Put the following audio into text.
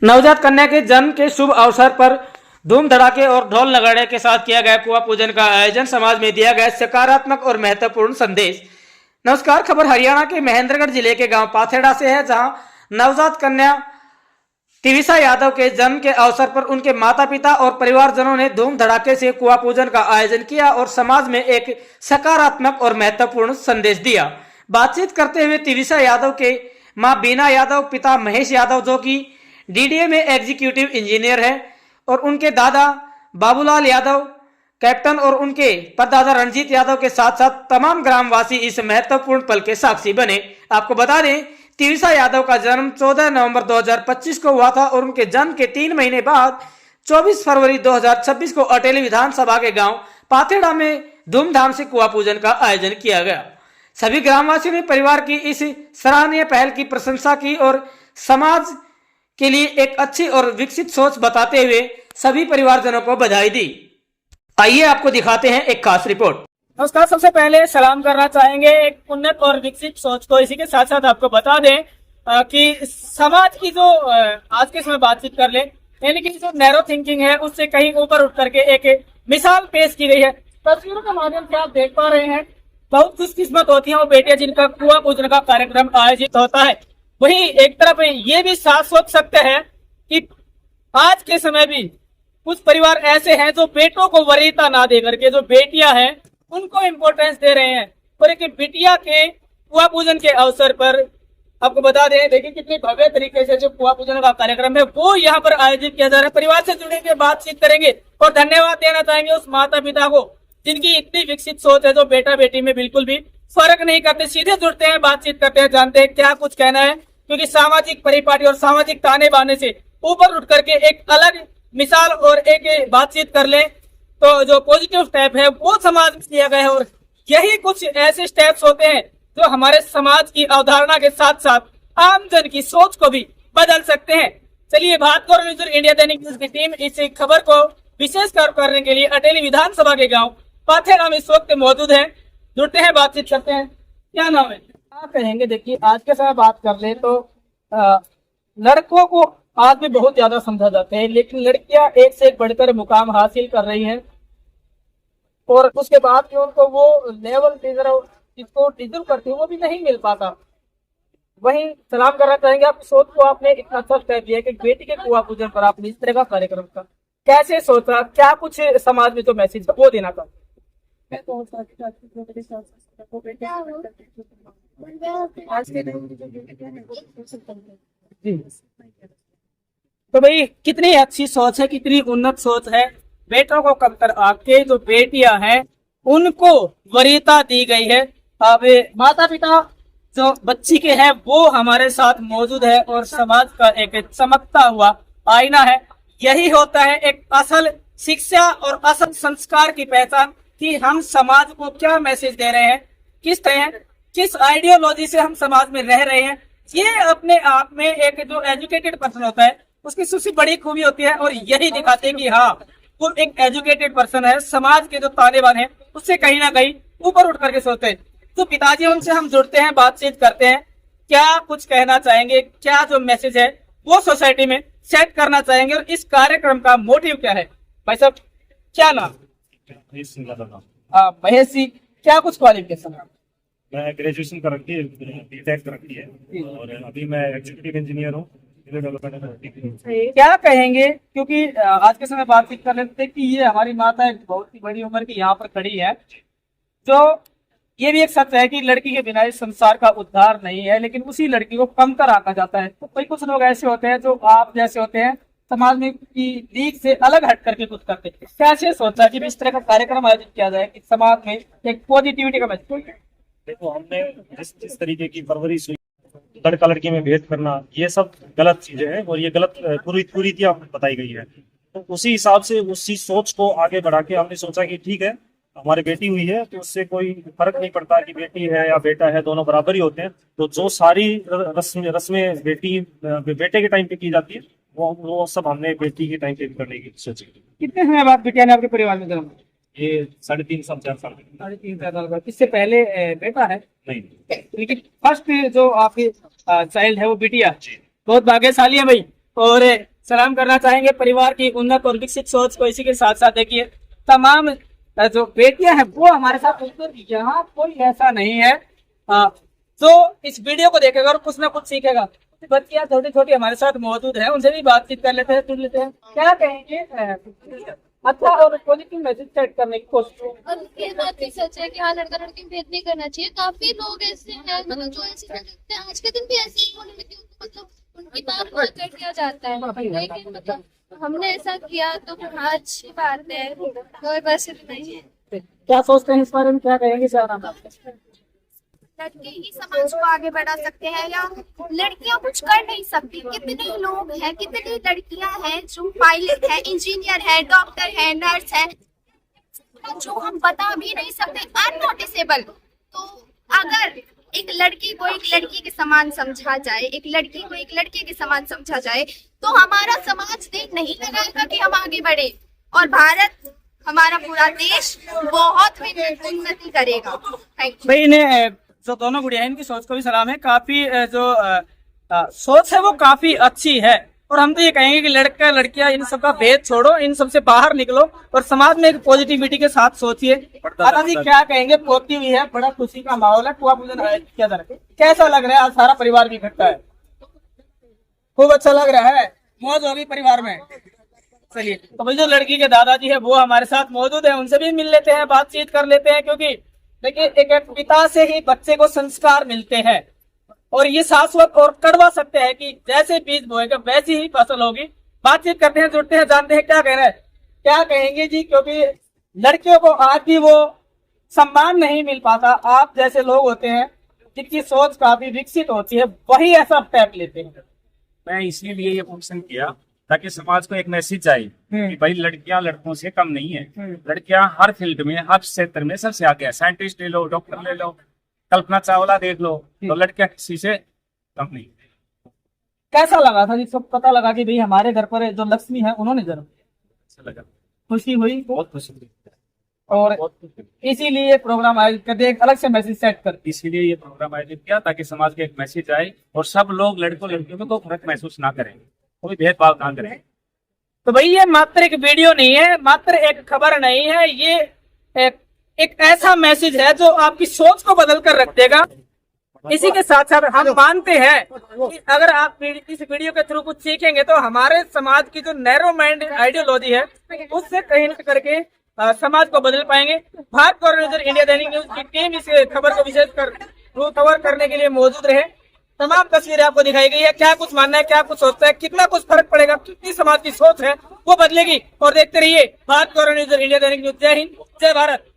नवजात कन्या के जन्म के शुभ अवसर पर धूम धड़ाके और ढोल नगाड़े के साथ किया गया कुआं पूजन का आयोजन। समाज में दिया गया सकारात्मक और महत्वपूर्ण संदेश। नमस्कार, खबर हरियाणा के महेंद्रगढ़ जिले के गांव पाथेड़ा से है, जहां नवजात कन्या तिविसा यादव के जन्म के अवसर पर उनके माता पिता और परिवारजनों ने धूम धड़ाके से कुआं पूजन का आयोजन किया और समाज में एक सकारात्मक और महत्वपूर्ण संदेश दिया। बातचीत करते हुए तिविसा यादव के मां बीना यादव, पिता महेश यादव जो कि डीडीए में एग्जीक्यूटिव इंजीनियर है, और उनके दादा बाबूलाल यादव कैप्टन और उनके परदादा रंजीत यादव के साथ साथ तमाम ग्रामवासी इस महत्वपूर्ण पल के साक्षी बने। आपको बता दें, तिविसा यादव का जन्म 14 नवंबर 2025 को हुआ था और उनके जन्म के 3 महीने बाद 24 फरवरी 2026 को अटेली विधानसभा के गांव पाथेड़ा में धूमधाम से कुआं पूजन का आयोजन किया गया। सभी ग्रामवासियों ने परिवार की इस सराहनीय पहल की प्रशंसा की और समाज के लिए एक अच्छी और विकसित सोच बताते हुए सभी परिवारजनों को बधाई दी। आइए आपको दिखाते हैं एक खास रिपोर्ट। नमस्कार, सबसे पहले सलाम करना चाहेंगे एक उन्नत और विकसित सोच को। इसी के साथ साथ आपको बता दें कि समाज की जो आज के समय बातचीत कर ले, यानी कि जो नैरो थिंकिंग है उससे कहीं ऊपर उठ करके एक मिसाल पेश की गई है। तस्वीरों के माध्यम से आप देख पा रहे हैं, बहुत खुशकिस्मत होती है वो बेटियां जिनका कुआं पूजन का कार्यक्रम आयोजित होता है। वहीं एक तरफ ये भी साफ सोच सकते हैं कि आज के समय भी कुछ परिवार ऐसे हैं जो बेटों को वरीयता ना दे करके जो बेटियां हैं उनको इम्पोर्टेंस दे रहे हैं। और एक बिटिया के कुआं पूजन के अवसर पर आपको बता दें, देखिए कितनी भव्य तरीके से जो कुआं पूजन का कार्यक्रम है वो यहाँ पर आयोजित किया जा रहा है। परिवार से जुड़ेंगे, बातचीत करेंगे और धन्यवाद देना चाहेंगे उस माता पिता को जिनकी इतनी विकसित सोच है, जो बेटा बेटी में बिल्कुल भी फर्क नहीं करते, सीधे जुड़ते हैं, बातचीत करते हैं, जानते हैं क्या कुछ कहना है। क्योंकि सामाजिक परिपाटी और सामाजिक ताने बाने से ऊपर उठ करके एक अलग मिसाल और एक बातचीत कर ले तो जो पॉजिटिव स्टेप है वो समाज में लिया गया है। और यही कुछ ऐसे स्टेप्स होते हैं जो हमारे समाज की अवधारणा के साथ साथ आमजन की सोच को भी बदल सकते हैं। चलिए, भारत न्यूज इंडिया दैनिक न्यूज की टीम इस खबर को विशेष करने के लिए अटेली विधानसभा के गाँव पाथेड़ा में इस वक्त मौजूद है। जुड़ते हैं, बातचीत करते हैं। क्या नाम है, क्या कहेंगे? देखिए, आज के समय बात कर ले तो लड़कों को आज भी बहुत ज्यादा समझा जाता है, लेकिन लड़कियां एक से एक बढ़कर मुकाम हासिल कर रही हैं और उसके बाद भी उनको वो लेवल जिसको डिजर्व करती है वो भी नहीं मिल पाता। वहीं सलाम करना चाहेंगे आप सोच को, आपने इतना अच्छा स्टेप लिया कि बेटी के कुआं पूजन पर आपने इस तरह का कार्यक्रम का कैसे सोचा, क्या कुछ समाज में जो मैसेज वो देना था? तो भाई कितनी अच्छी सोच है, कितनी उन्नत सोच है। बेटों को कमतर आके जो बेटियां हैं उनको वरीयता दी गई है। अब माता पिता जो बच्ची के हैं वो हमारे साथ मौजूद है और समाज का एक चमकता हुआ आईना है। यही होता है एक असल शिक्षा और असल संस्कार की पहचान कि हम समाज को क्या मैसेज दे रहे हैं, किस तरह, किस आइडियोलॉजी से हम समाज में रह रहे हैं। ये अपने आप में एक जो एजुकेटेड पर्सन होता है उसकी सबसे बड़ी खूबी होती है और यही दिखाते हैं कि हाँ वो एक एजुकेटेड पर्सन है। समाज के जो तालिबान है उससे कहीं ना कहीं ऊपर उठ करके सोचते हैं। तो पिताजी, उनसे हम जुड़ते हैं, बातचीत करते हैं, क्या कुछ कहना चाहेंगे, क्या जो मैसेज है वो सोसाइटी में सेट करना चाहेंगे और इस कार्यक्रम का मोटिव क्या है? भाई साहब, क्या नाम? महेश जी, क्या कुछ क्वालिफिकेशन है? मैं ग्रेजुएशन कर रखी है, बीटेक कर रखी है और अभी मैं एग्जीक्यूटिव इंजीनियर हूँ। क्या कहेंगे, क्योंकि आज के समय बातचीत कर रहे थे कि ये हमारी माता एक बहुत ही बड़ी उम्र की यहाँ पर खड़ी है, जो ये भी एक सच है कि लड़की के बिना इस संसार का उद्धार नहीं है, लेकिन उसी लड़की को कम कर आका जाता है। तो कोई कुछ लोग ऐसे होते हैं जो आप जैसे होते हैं, समाज में की लीग से अलग हट करके कुछ करते हैं। कैसे सोचा कि इस तरह का कार्यक्रम आयोजित किया जाए कि समाज में एक पॉजिटिविटी का मैसेज? देखो, हमने जिस तरीके की परवरिश हुई, लड़का लड़की में भेद करना, ये सब गलत चीजें हैं और ये गलत कुरीतियां बताई गई है। तो उसी हिसाब से उसी सोच को आगे बढ़ा के हमने सोचा कि ठीक है, हमारी बेटी हुई है तो उससे कोई फर्क नहीं पड़ता कि बेटी है या बेटा है, दोनों बराबर ही होते हैं। तो जो सारी रस्में बेटे के टाइम पे की जाती है वो सब हमने बेटी के टाइम पे करने की सोची। कितने समय बाद बेटिया ने आपके परिवार में जन्म? ये 3.5 साल 4 साल। 3.5 साल का। इससे पहले बेटा है? नहीं, लेकिन फर्स्ट जो आपकी चाइल्ड है वो बिटिया। बहुत भाग्यशाली है भाई। और सलाम करना चाहेंगे परिवार की उन्नत और विकसित सोच को। इसी के साथ साथ देखिए तमाम जो बेटियां हैं वो हमारे साथ उपस्थित, यहाँ कोई ऐसा नहीं है जो इस वीडियो को देखेगा और कुछ ना कुछ सीखेगा। बच्चियां छोटी छोटी हमारे साथ मौजूद है, उनसे भी बातचीत कर लेते हैं, सुन लेते हैं क्या कहेंगे। अच्छा और पॉजिटिव मैसेज सेट करने की कोशिश। और ये बात भी सच है कि हाँ लड़का लड़की में भेद नहीं करना चाहिए। काफी लोग ऐसे हैं मतलब जो ऐसे करते हैं, आज के दिन भी ऐसे ही होने लगे, उनको मतलब उनकी बात को कर दिया जाता है। लेकिन मतलब हमने ऐसा किया तो हाँ अच्छी बात है, और बस इतना ही है। क्या सोचते हैं इस बारे में, क्या कहेंगे सर? लड़के ही समाज को आगे बढ़ा सकते हैं या लड़कियां कुछ कर नहीं सकती। कितने लोग हैं, कितनी लड़कियां हैं जो पायलट है, इंजीनियर है, डॉक्टर है, नर्स है, जो हम बता भी नहीं सकते, अननोटिसेबल। तो अगर एक लड़की को एक लड़की के समान समझा जाए, एक लड़की को एक लड़के के समान समझा जाए, तो हमारा समाज देख नहीं लगाएगा कि हम आगे बढ़े, और भारत हमारा पूरा देश बहुत उन्नति करेगा। Thank you. भाई इन्हें जो दोनों गुड़िया है इनकी सोच को भी सलाम है। काफी जो सोच है वो काफी अच्छी है, और हम तो ये कहेंगे कि लड़का लड़कियां इन सबका भेद छोड़ो, इन सबसे बाहर निकलो और समाज में एक पॉजिटिविटी के साथ सोचिए। दादा जी क्या कहेंगे, पोती हुई है, बड़ा खुशी का माहौल है, कुआ पूजन किया जा रहा है, कैसा लग रहा है? आज सारा परिवार भी इकट्ठा है, खूब अच्छा लग रहा है, मौज होगी परिवार में। चलिए तो भाई जो लड़की के दादाजी है वो हमारे साथ मौजूद है, उनसे भी मिल लेते हैं, बातचीत कर लेते हैं, क्योंकि देखिए एक पिता से ही बच्चे को संस्कार मिलते हैं, और ये शाश्वत और कड़वा सत्य है कि जैसे बीज बोएगा वैसी ही फसल होगी। बातचीत करते हैं, जुड़ते हैं, जानते हैं क्या कह रहे हैं, क्या कहेंगे जी, क्योंकि लड़कियों को आज भी वो सम्मान नहीं मिल पाता। आप जैसे लोग होते हैं जिनकी सोच काफी विकसित होती है, वही ऐसा स्टेप लेते हैं। मैं इसीलिए ये फंक्शन किया ताकि समाज को एक मैसेज जाए कि भाई लड़कियां लड़कों से कम नहीं है। लड़कियां हर फील्ड में, हर क्षेत्र में सबसे आगे है। साइंटिस्ट ले लो, डॉक्टर ले लो, कल्पना चावला देख लो, तो लड़कियां किसी से कम नहीं। कैसा लगा था जिसको पता लगा कि भाई हमारे घर पर जो लक्ष्मी है उन्होंने जन्म? अच्छा लगा, खुशी हुई, बहुत खुशी हुई, और बहुत खुशी हुई। इसीलिए प्रोग्राम आयोजित कर दिया, एक अलग से मैसेज सेट कर। इसीलिए ये प्रोग्राम आयोजित किया ताकि समाज के एक मैसेज आए और सब लोग लड़कों लड़कियों में कोई फर्क महसूस ना करें, कोई भेदभाव ना करें। तो भाई ये मात्र एक वीडियो नहीं है, मात्र एक खबर नहीं है, ये एक ऐसा मैसेज है जो आपकी सोच को बदल कर रख देगा। इसी के साथ साथ हम मानते हैं कि अगर आप इस वीडियो के थ्रू कुछ सीखेंगे तो हमारे समाज की जो नैरो माइंड आइडियोलॉजी है उससे कहीं न करके समाज को बदल पाएंगे। भारत कॉर्नर इंडिया दैनिक न्यूज की टीम इस खबर को विशेष कर कवर करने के लिए मौजूद रहे। तमाम तस्वीरें आपको दिखाई गई है, क्या कुछ मानना है, क्या कुछ सोचता है, कितना कुछ फर्क पड़ेगा, कितनी समाज की सोच है वो बदलेगी। और देखते रहिए भारत कॉर्नर इंडिया दैनिक न्यूज। जय हिंद, जय भारत।